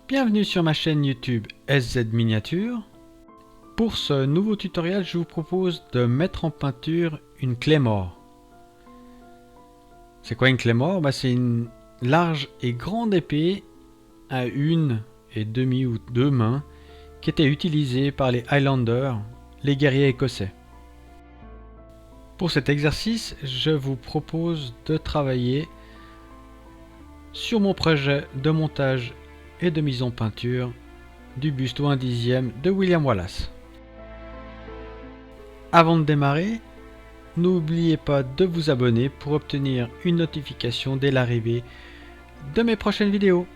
Bienvenue sur ma chaîne YouTube SZ Miniature. Pour ce nouveau tutoriel, je vous propose de mettre en peinture une Claymore. C'est quoi une Claymore? C'est une large et grande épée à 1,5 ou 2 mains qui était utilisée par les Highlanders, les guerriers écossais. Pour cet exercice, je vous propose de travailler sur mon projet de montage et de mise en peinture du buste au 1/10 de William Wallace. Avant de démarrer, n'oubliez pas de vous abonner pour obtenir une notification dès l'arrivée de mes prochaines vidéos.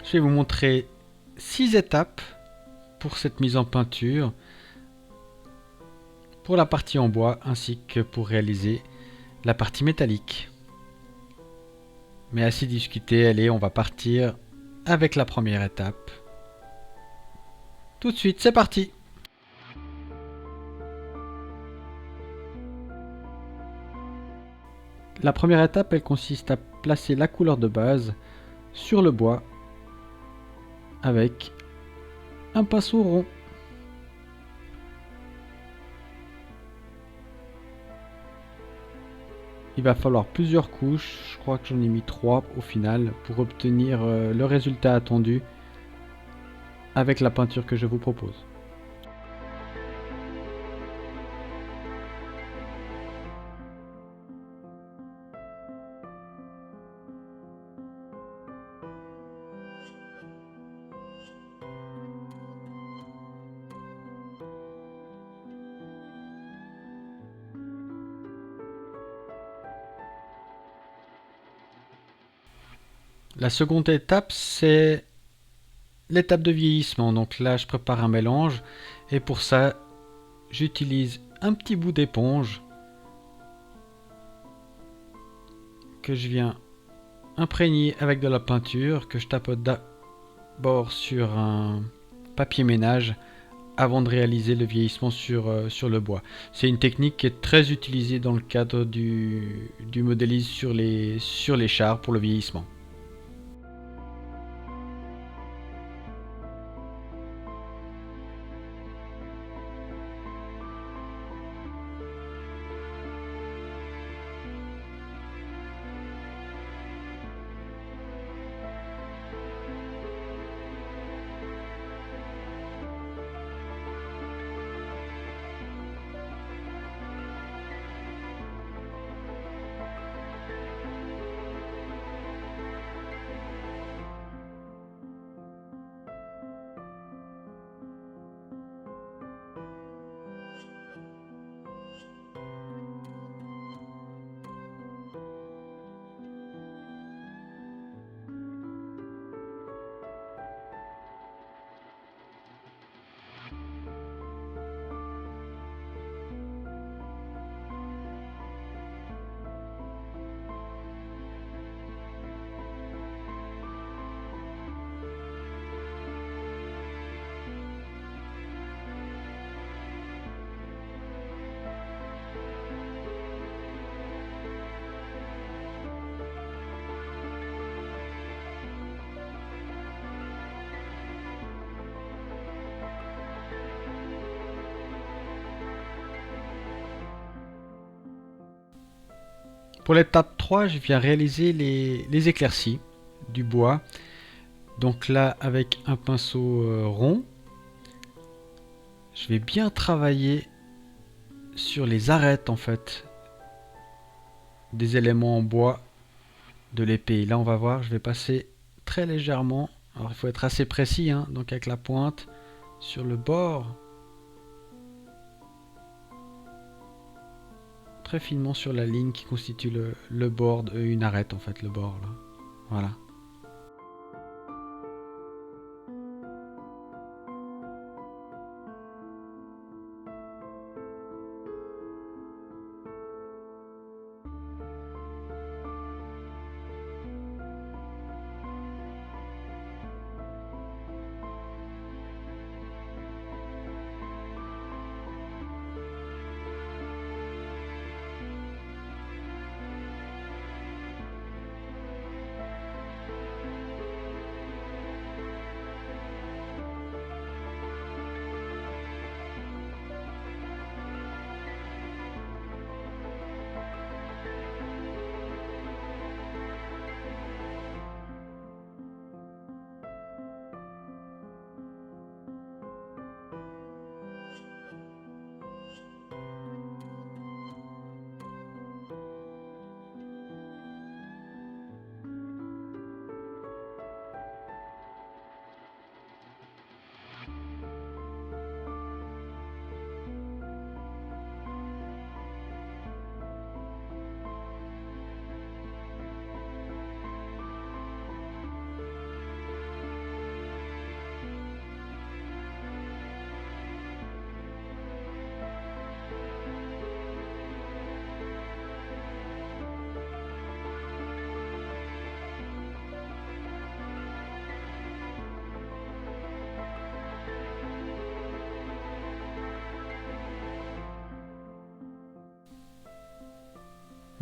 Je vais vous montrer 6 étapes pour cette mise en peinture, pour la partie en bois ainsi que pour réaliser la partie métallique. Mais assez discuté, allez, on va partir avec la première étape. Tout de suite, c'est parti! La première étape, elle consiste à placer la couleur de base sur le bois avec un pinceau rond. Il va falloir plusieurs couches, je crois que j'en ai mis 3 au final, pour obtenir le résultat attendu avec la peinture que je vous propose. La seconde étape, c'est l'étape de vieillissement. Donc là, je prépare un mélange et pour ça, j'utilise un petit bout d'éponge que je viens imprégner avec de la peinture que je tapote d'abord sur un papier ménage avant de réaliser le vieillissement sur le bois. C'est une technique qui est très utilisée dans le cadre du modélisme sur les chars pour le vieillissement. Pour l'étape 3, je viens réaliser les éclaircies du bois. Donc là, avec un pinceau rond, je vais bien travailler sur les arêtes en fait des éléments en bois de l'épée. Là, on va voir, je vais passer très légèrement. Alors, il faut être assez précis, hein, donc avec la pointe sur le bord, très finement sur la ligne qui constitue le bord d'une arête en fait, le bord là. Voilà.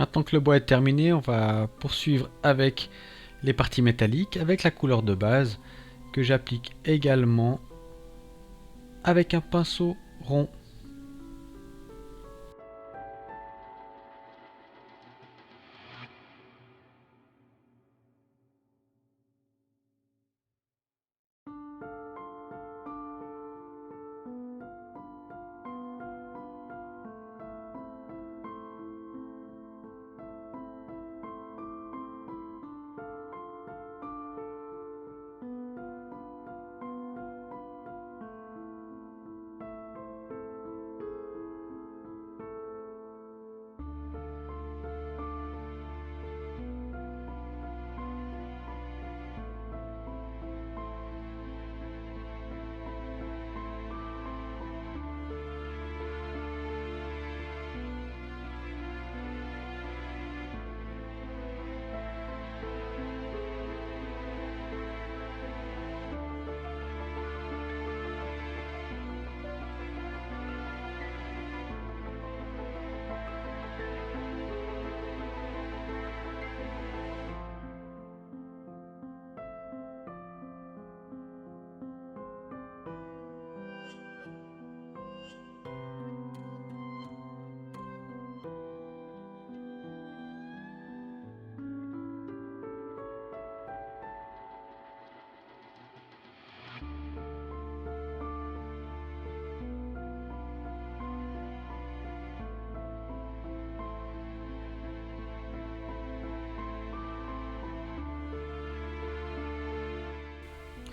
Maintenant que le bois est terminé, on va poursuivre avec les parties métalliques, avec la couleur de base, que j'applique également avec un pinceau rond.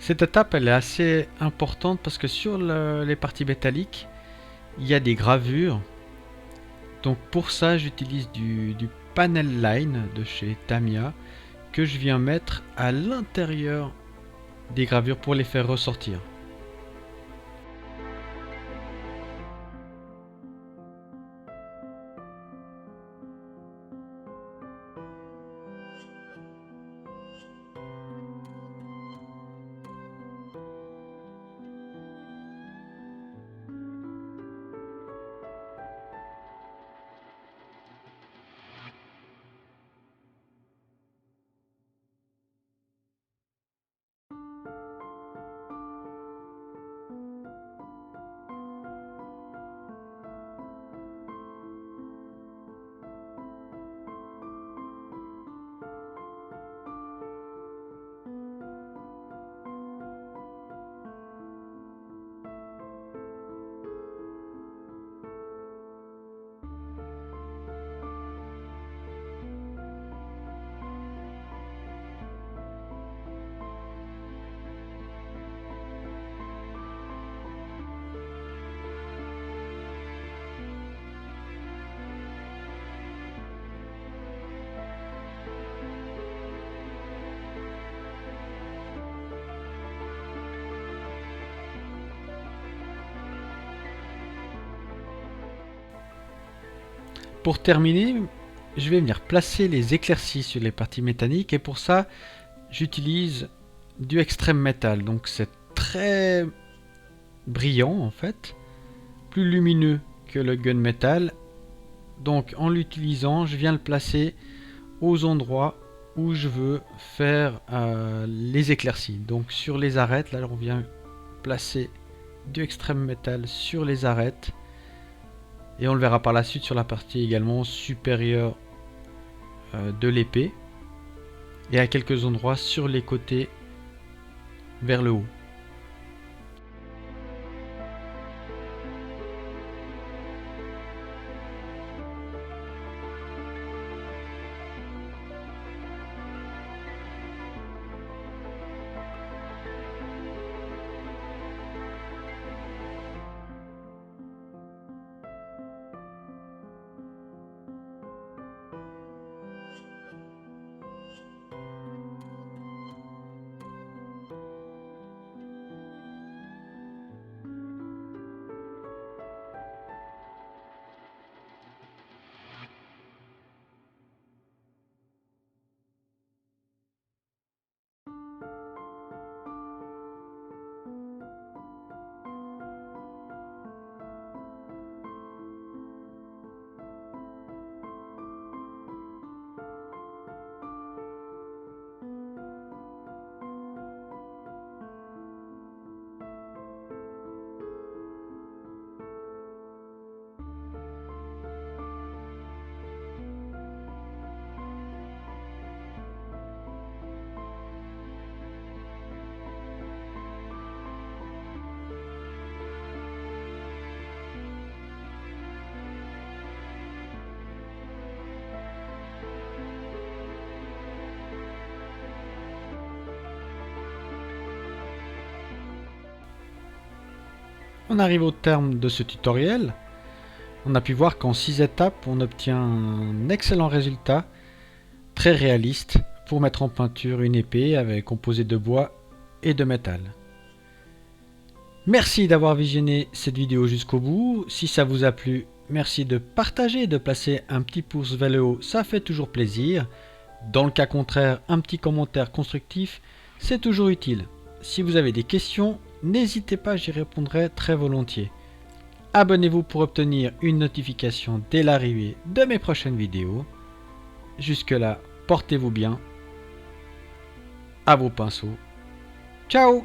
Cette étape elle est assez importante parce que sur les parties métalliques, il y a des gravures. Donc pour ça j'utilise du panel line de chez Tamiya que je viens mettre à l'intérieur des gravures pour les faire ressortir. Pour terminer, je vais venir placer les éclaircies sur les parties métalliques et pour ça j'utilise du extrême métal. Donc c'est très brillant en fait, plus lumineux que le gunmetal. Donc en l'utilisant, je viens le placer aux endroits où je veux faire les éclaircies. Donc sur les arêtes, là on vient placer du extrême métal sur les arêtes. Et on le verra par la suite sur la partie également supérieure de l'épée. Et à quelques endroits sur les côtés vers le haut. On arrive au terme de ce tutoriel. On a pu voir qu'en 6 étapes, on obtient un excellent résultat, très réaliste, pour mettre en peinture une épée composée de bois et de métal. Merci d'avoir visionné cette vidéo jusqu'au bout. Si ça vous a plu, merci de partager et de placer un petit pouce vers le haut, ça fait toujours plaisir. Dans le cas contraire, un petit commentaire constructif, c'est toujours utile. Si vous avez des questions, n'hésitez pas, j'y répondrai très volontiers. Abonnez-vous pour obtenir une notification dès l'arrivée de mes prochaines vidéos. Jusque là, portez-vous bien. À vos pinceaux. Ciao!